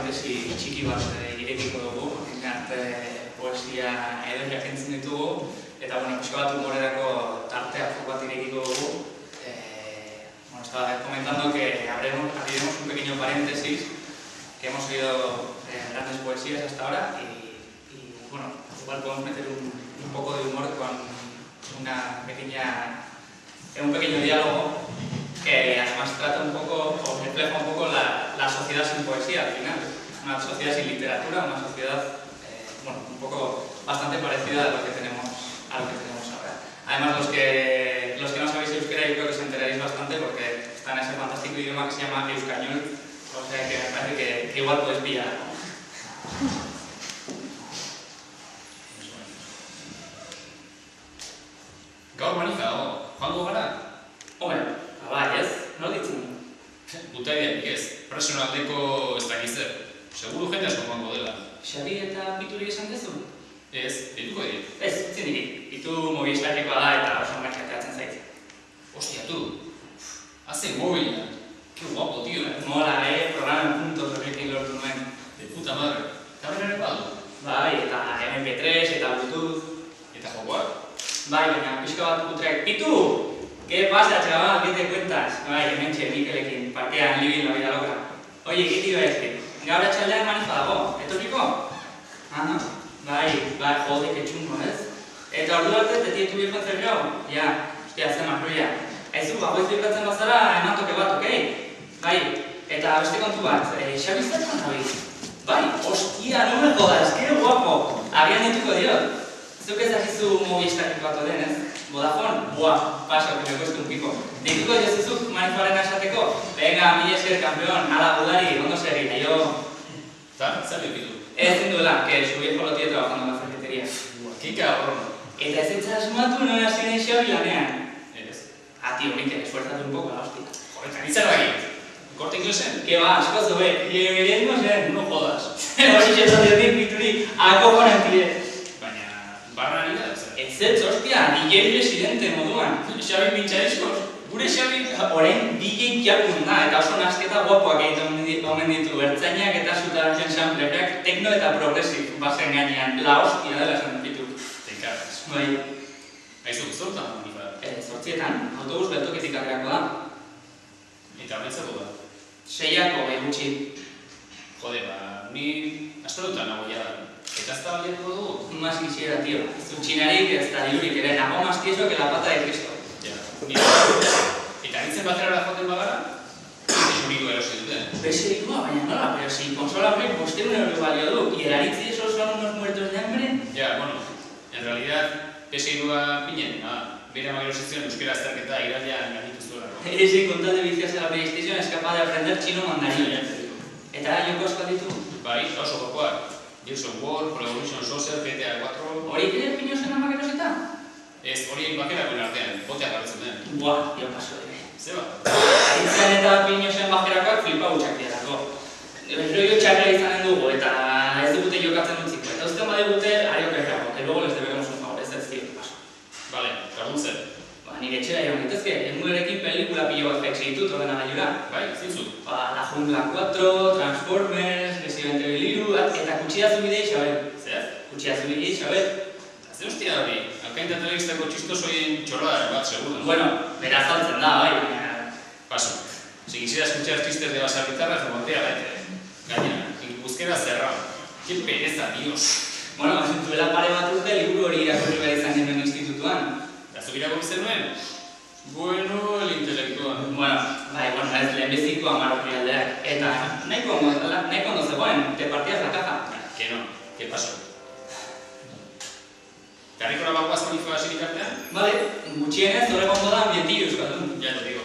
parentesi txiki bat irekiko dugu, poesia ederrak entzun ditugu, eta pixka bat humorerako tarteak bat irekiko dugu. Estaba comentando que abriremos un pequeño paréntesis, que hemos oído grandes poesías hasta ahora y bueno, igual podemos meter un poco de humor con un pequeño diálogo que además trata un poco, o refleja un poco la sociedad sin poesía al final, una sociedad sin literatura, una sociedad un poco bastante parecida a lo que tenemos ahora. Además, los que no sabéis euskera, yo creo que os enteraréis bastante porque está en ese fantástico idioma que se llama euskañol, o sea que me parece que igual podéis pillar, ¿no? Gaur manifa, joango gara? Hombre, bai ez, no ditzen? Butaideak ez, personaldeko ez dakizer. Seguru jende asko joango dela. Xabi eta Pituri esan dezu? Ez, dituko edit. Ez, zen diri. Pitu mobilistarikoa da eta oso martxakatzen zaitzen. Hostia, tu. Hace mobila. Qué guapo, tío. Mola, programa en puntos horrekin lortu nuen. De puta madre. Eta beren badu? Bai, eta MP3 eta Bluetooth. Eta jokoak? Bai, baina pixka bat kutreak. Pitu! ¿Qué pasa, chaval? ¿Qué te cuentas? Bai, hementxe, Mikelekin, parkean, libin, la vida loca. Oye, ¿qué te iba a decir? Gaur atxaldean manifa dago, etorriko? Aha. Bai, jode, que chungo, ez? Eta ordu arte, te tiene tu viejo encerrado? Ya, hostia, ze marruia. Aizu, bagoiz birkatzen bazara, eman toke bat, okei? Bai, eta beste kontu bat, Xabi zertan zabiz? Bai, hostia, no me jodas, que guapo! Agian dituko diot. Zuk ez dakizu mobilistakik bat oden, ez? Vodafone? Buah, paso, que me cueste un pico. Dituko diozuzuk manifaren esateko? Venga, mila esker, campeón, ala, budari, ondo segi, naio... Zer ditu? Ez zinduela, que su viejo lo tiene trabajando en la ferretería. Ki cabrón. Eta ez etza asmatu, no hasi nahi Xabi lanean. Ez. Tío, Mikel, esfuerzatu un poco la hostia. Joder, eta nitzera bagit. Korte inglesen? Que va, asko zobe, bienvenido zen. No jodas. Hori xezatik Pituri, akogonen tire. Baina, barra nari da, zer? Ez, hostia, DJ presidente moduan. Xabi mintxarizkoz? Gure Xabi... Orain DJ jakun da, eta oso nasketa guapoak egiten omen ditu ertzainak eta zutarazioen samplerak tekno eta progresif bazen gainean. La hostia dela esan ditu. Te encargas. Bai. Aizu, zortan manifa? Zortzietan, autobus geltokitik aterako da. Eta horretzako da? 6ako gutxi. Jode, ni asterotan nago ja. Eta ez da baliatuko dugu? Más quisiera, tío. Zutxinarik ez da diurik ere, nago más tieso que la pata de Cristo. Eta nintzen baterara joaten bagara? Esuriko erosi duten. Beserikoa, baina nola, pero si konsola horrek 500 € balio du, y el aritzi esos son unos muertos de hambre. Ya, bueno, en realidad, PS2 pinen, bere magirosizion euskera azterketa irailean gainitu zuelako. Ese con tal de viciarse a la PlayStation es capaz de aprender chino mandarín. Eta joko asko ditu? Bai, oso jokoak. Gears of War, Pro Evolution Soccer, GTA 4... Hori ere pinozen amakerosita? Ez, hori bakerakoen artean, boteak garritzen den. Buah, jo paso ere. Zeba? Aritzean eta pinozen bakerakoak flipa gutxak diarako. Rollo txarra izanen dugu eta ez dugute jokatzen utziko. Eta uste ma digute ariok errago, que luego les debemos un favor, ez ez tío, paso. Vale, karbun zer? Nire etxera joan gitezke, emulerekin pelikula pilo bat fexi ditut ordena gailura. Bai, zintzut? La Jungla 4, Transformers, Resident Evil 3, eta kutsia zubidei xabel. Zer? Kutsia zubidei xabel. Ze hostia hori, alkainta telebistako txistosoien txorra bat, seguro. Bueno, beraz saltzen da, bai, baina... Paso. Si quisieras escuchar chistes de basarritarras, te montea gaite. Gaina, Busquera cerrado. Qué pereza, Dios. Bueno, duela pare bat urte liburu hori irakurri behar izan genuen institutuan. Eta zuk irakurtzen nuen? Bueno, el intelectual. Bueno, ez lehenbiziko 10 orrialdeak. Eta nahiko ondo zegoen, te partías la caja. Que no, ¿qué pasó? Karrikora bagoaz manifoa sinikartean? Vale, gutxienez, horregon da ambientillo euskaldun. Ya lo digo.